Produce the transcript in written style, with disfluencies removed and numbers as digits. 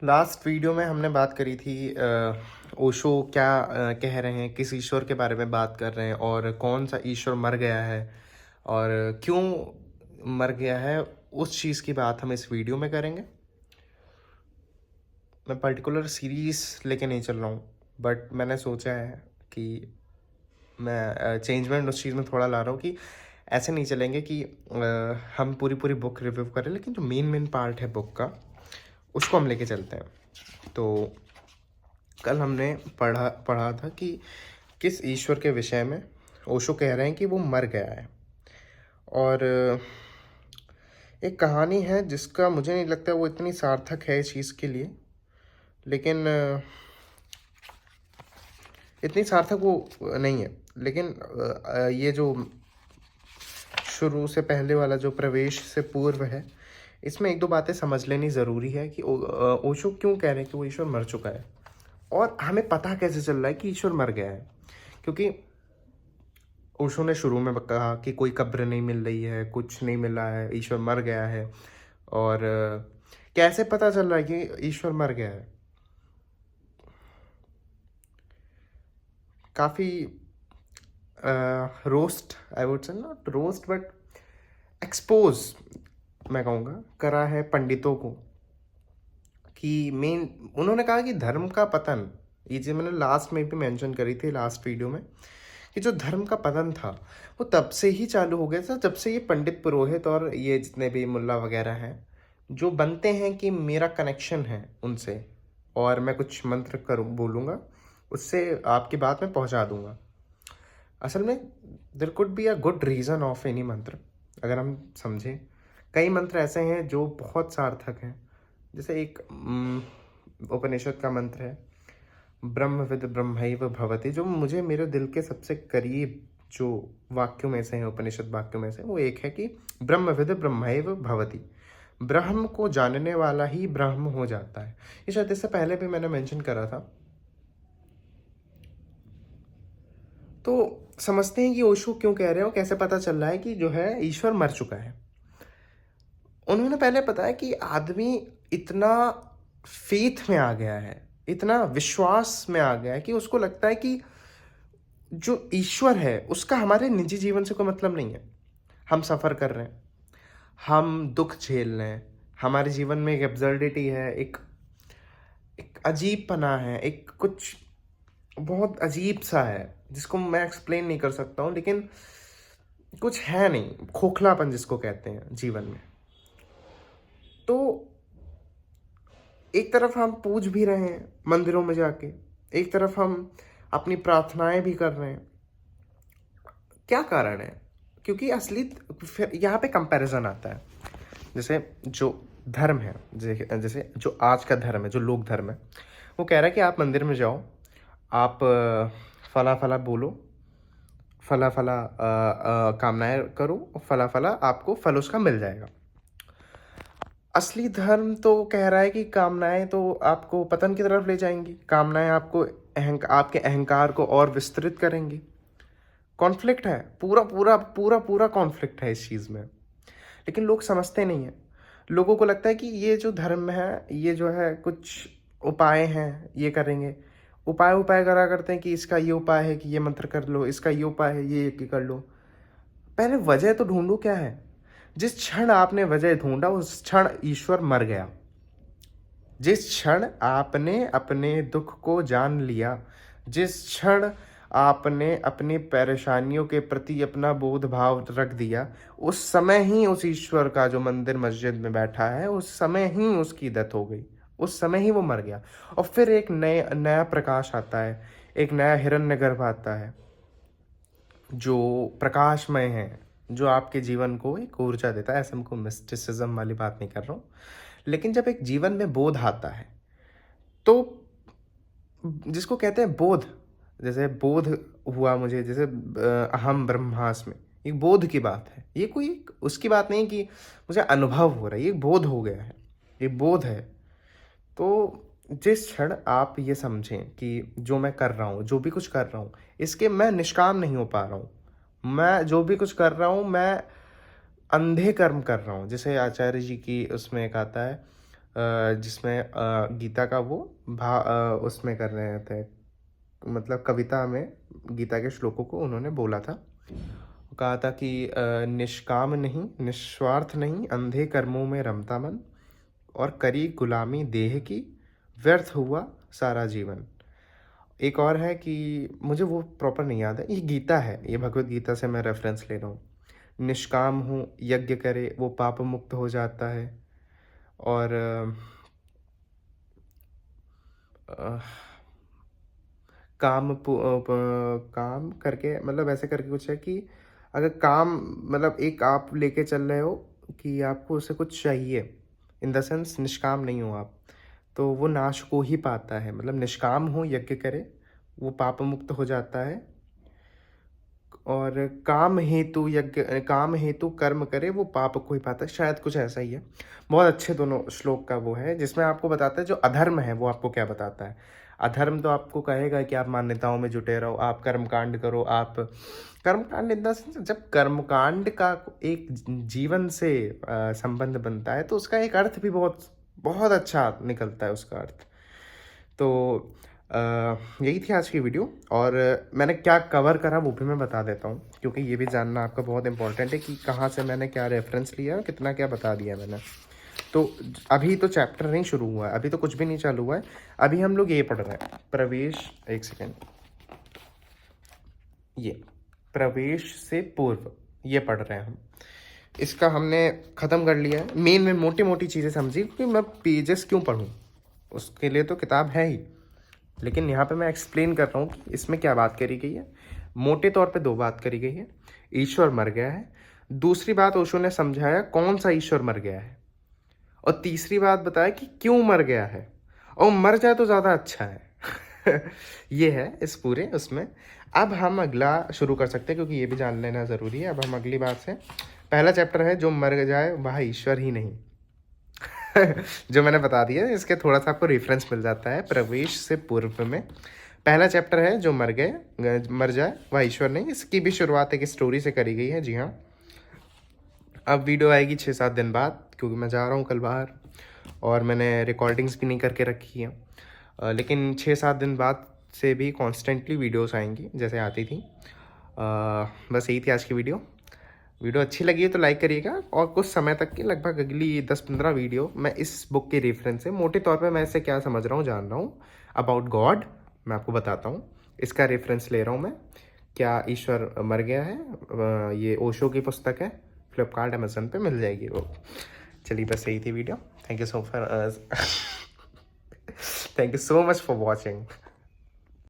Last video में हमने बात करी थी ओशो क्या कह रहे हैं, किस ईश्वर के बारे में बात कर रहे हैं और कौन सा ईश्वर मर गया है और क्यों मर गया है। उस चीज़ की बात हम इस वीडियो में करेंगे। मैं पर्टिकुलर सीरीज़ लेके नहीं चल रहा हूँ, बट मैंने सोचा है कि मैं चेंजमेंट उस चीज़ में थोड़ा ला रहा हूँ कि ऐसे नहीं चलेंगे कि हम पूरी पूरी बुक रिव्यू करें, लेकिन जो मेन पार्ट है बुक का उसको हम लेके चलते हैं। तो कल हमने पढ़ा पढ़ा था कि किस ईश्वर के विषय में ओशो कह रहे हैं कि वो मर गया है। और एक कहानी है जिसका मुझे नहीं लगता वो इतनी सार्थक है इस चीज़ के लिए, लेकिन इतनी सार्थक वो नहीं है। लेकिन ये जो शुरू से पहले वाला जो प्रवेश से पूर्व है, इसमें एक दो बातें समझ लेनी ज़रूरी है कि ओशो क्यों कह रहे हैं कि वो ईश्वर मर चुका है और हमें पता कैसे चल रहा है कि ईश्वर मर गया है। क्योंकि ओशो ने शुरू में कहा कि कोई कब्र नहीं मिल रही है, कुछ नहीं मिल रहा है, ईश्वर मर गया है। और कैसे पता चल रहा है कि ईश्वर मर गया है? काफ़ी roast, I would say not roast but expose मैं कहूँगा करा है पंडितों को कि मेन उन्होंने कहा कि धर्म का पतन, ये जो मैंने लास्ट में भी मेंशन करी थी लास्ट वीडियो में, कि जो धर्म का पतन था वो तब से ही चालू हो गया था जब से ये पंडित पुरोहित और ये जितने भी मुल्ला वगैरह हैं जो बनते हैं कि मेरा कनेक्शन है उनसे और मैं कुछ मंत्र करूँ बोलूँगा, उससे आपकी बात में पहुँचा दूँगा। असल में there could be a good reason of any मंत्र। अगर हम समझें, कई मंत्र ऐसे हैं जो बहुत सार्थक हैं। जैसे एक उपनिषद का मंत्र है, ब्रह्मविद ब्रह्मैव भवति, जो मुझे मेरे दिल के सबसे करीब जो वाक्यों में से है, उपनिषद वाक्यों में से, वो एक है कि ब्रह्मविद ब्रह्मैव भवति, ब्रह्म को जानने वाला ही ब्रह्म हो जाता है। ये शायद इससे पहले भी मैंने मेंशन करा था। तो समझते हैं कि ओशो क्यों कह रहे हो, कैसे पता चल रहा है कि जो है ईश्वर मर चुका है। उन्होंने पहले बताया कि आदमी इतना फेथ में आ गया है, इतना विश्वास में आ गया है कि उसको लगता है कि जो ईश्वर है उसका हमारे निजी जीवन से कोई मतलब नहीं है। हम सफ़र कर रहे हैं, हम दुख झेल रहे हैं, हमारे जीवन में एक एब्सर्डिटी है, एक एक अजीब पना है, एक कुछ बहुत अजीब सा है जिसको मैं एक्सप्लेन नहीं कर सकता हूँ, लेकिन कुछ है नहीं, खोखलापन जिसको कहते हैं जीवन में। तो एक तरफ हम पूज भी रहे हैं मंदिरों में जाके, एक तरफ हम अपनी प्रार्थनाएं भी कर रहे हैं। क्या कारण है? क्योंकि असली फिर यहाँ पे कंपैरिजन आता है। जैसे जो धर्म है, जैसे जो आज का धर्म है, जो लोक धर्म है, वो कह रहा है कि आप मंदिर में जाओ, आप फला फला बोलो, फला फला कामनाएं करो और फला फला आपको फल उसका मिल जाएगा। असली धर्म तो कह रहा है कि कामनाएं तो आपको पतन की तरफ ले जाएंगी, कामनाएं आपको आपके अहंकार को और विस्तृत करेंगी। कॉन्फ्लिक्ट है, पूरा पूरा पूरा पूरा कॉन्फ्लिक्ट है इस चीज़ में, लेकिन लोग समझते नहीं हैं। लोगों को लगता है कि ये जो धर्म है ये जो है कुछ उपाय हैं, ये करेंगे, उपाय उपाय करा करते हैं कि इसका ये उपाय है कि ये मंत्र कर लो, इसका ये उपाय है ये कर लो। पहले वजह तो ढूंढो क्या है। जिस क्षण आपने वजह ढूंढा उस क्षण ईश्वर मर गया। जिस क्षण आपने अपने दुख को जान लिया, जिस क्षण आपने अपनी परेशानियों के प्रति अपना बोध भाव रख दिया, उस समय ही उस ईश्वर का जो मंदिर मस्जिद में बैठा है, उस समय ही उसकी डेथ हो गई, उस समय ही वो मर गया। और फिर एक नया प्रकाश आता है, एक नया हिरण्यगर्भ आता है जो प्रकाशमय है, जो आपके जीवन को एक ऊर्जा देता है। ऐसे हमको मिस्टिसिज्म वाली बात नहीं कर रहा हूँ, लेकिन जब एक जीवन में बोध आता है तो जिसको कहते हैं बोध, जैसे बोध हुआ मुझे, जैसे अहम ब्रह्मास्मि, एक बोध की बात है। ये कोई उसकी बात नहीं कि मुझे अनुभव हो रहा है, ये बोध हो गया है, ये बोध है। तो जिस क्षण आप ये समझें कि जो मैं कर रहा हूँ, जो भी कुछ कर रहा हूँ, इसके मैं निष्काम नहीं हो पा रहा हूँ, मैं जो भी कुछ कर रहा हूँ मैं अंधे कर्म कर रहा हूँ। जैसे आचार्य जी की उसमें एक आता है, जिसमें गीता का वो उसमें कर रहे थे, मतलब कविता में गीता के श्लोकों को उन्होंने बोला था। कहा था कि निष्काम नहीं, निस्वार्थ नहीं, अंधे कर्मों में रमता मन, और करी गुलामी देह की, व्यर्थ हुआ सारा जीवन। एक और है कि मुझे वो प्रॉपर नहीं याद है, ये गीता है, ये भगवत गीता से मैं रेफरेंस ले रहा हूँ। निष्काम हूँ, यज्ञ करे वो पाप मुक्त हो जाता है। और अ, काम करके, मतलब ऐसे करके कुछ है कि अगर काम, मतलब एक आप लेके चल रहे हो कि आपको उससे कुछ चाहिए, इन द सेंस निष्काम नहीं हो आप, तो वो नाश को ही पाता है। मतलब निष्काम हो, यज्ञ करे, वो पाप मुक्त हो जाता है। और काम हेतु यज्ञ, काम हेतु कर्म करे वो पाप को ही पाता है, शायद कुछ ऐसा ही है। बहुत अच्छे दोनों श्लोक का वो है, जिसमें आपको बताता है जो अधर्म है वो आपको क्या बताता है। अधर्म तो आपको कहेगा कि आप मान्यताओं में जुटे रहो, आप कर्मकांड करो, आप कर्मकांड इन द सेंस, जब कर्मकांड का एक जीवन से संबंध बनता है तो उसका एक अर्थ भी बहुत बहुत अच्छा निकलता है उसका अर्थ। तो यही थी आज की वीडियो, और मैंने क्या कवर करा वो भी मैं बता देता हूँ, क्योंकि ये भी जानना आपका बहुत इंपॉर्टेंट है कि कहाँ से मैंने क्या रेफरेंस लिया और कितना क्या बता दिया मैंने। तो अभी तो चैप्टर नहीं शुरू हुआ है, अभी तो कुछ भी नहीं चालू हुआ है, अभी हम लोग ये पढ़ रहे हैं प्रवेश, एक सेकेंड, ये प्रवेश से पूर्व ये पढ़ रहे हैं हम। इसका हमने ख़त्म कर लिया है, मेन में मोटी मोटी चीज़ें समझी कि मैं पेजेस क्यों पढूं, उसके लिए तो किताब है ही, लेकिन यहाँ पे मैं एक्सप्लेन कर रहा हूँ कि इसमें क्या बात करी गई है। मोटे तौर पे दो बात करी गई है, ईश्वर मर गया है, दूसरी बात ओशो ने समझाया कौन सा ईश्वर मर गया है, और तीसरी बात बताया कि क्यों मर गया है, और मर जाए तो ज़्यादा अच्छा है। ये है इस पूरे उसमें। अब हम अगला शुरू कर सकते हैं, क्योंकि ये भी जान लेना ज़रूरी है। अब हम अगली बात से, पहला चैप्टर है जो मर जाए वह ईश्वर ही नहीं। जो मैंने बता दिया, इसके थोड़ा सा आपको रेफरेंस मिल जाता है प्रवेश से पूर्व में। पहला चैप्टर है जो मर जाए वह ईश्वर नहीं। इसकी भी शुरुआत एक स्टोरी से करी गई है। जी हाँ, अब वीडियो आएगी 6-7 दिन बाद, क्योंकि मैं जा रहा हूँ कल बाहर, और मैंने रिकॉर्डिंग्स भी नहीं करके रखी है। लेकिन 6-7 दिन बाद से भी कॉन्स्टेंटली वीडियोस आएंगी जैसे आती थी। बस यही थी आज की वीडियो अच्छी लगी है तो लाइक करिएगा, और कुछ समय तक की लगभग अगली 10-15 वीडियो मैं इस बुक के रेफरेंस से, मोटे तौर पे मैं इससे क्या समझ रहा हूँ, जान रहा हूँ अबाउट गॉड, मैं आपको बताता हूँ। इसका रेफरेंस ले रहा हूँ मैं, क्या ईश्वर मर गया है। ये ओशो की पुस्तक है, फ्लिपकार्ट अमेजन पे मिल जाएगी वो। चलिए बस यही थी video. Thank you so much for watching.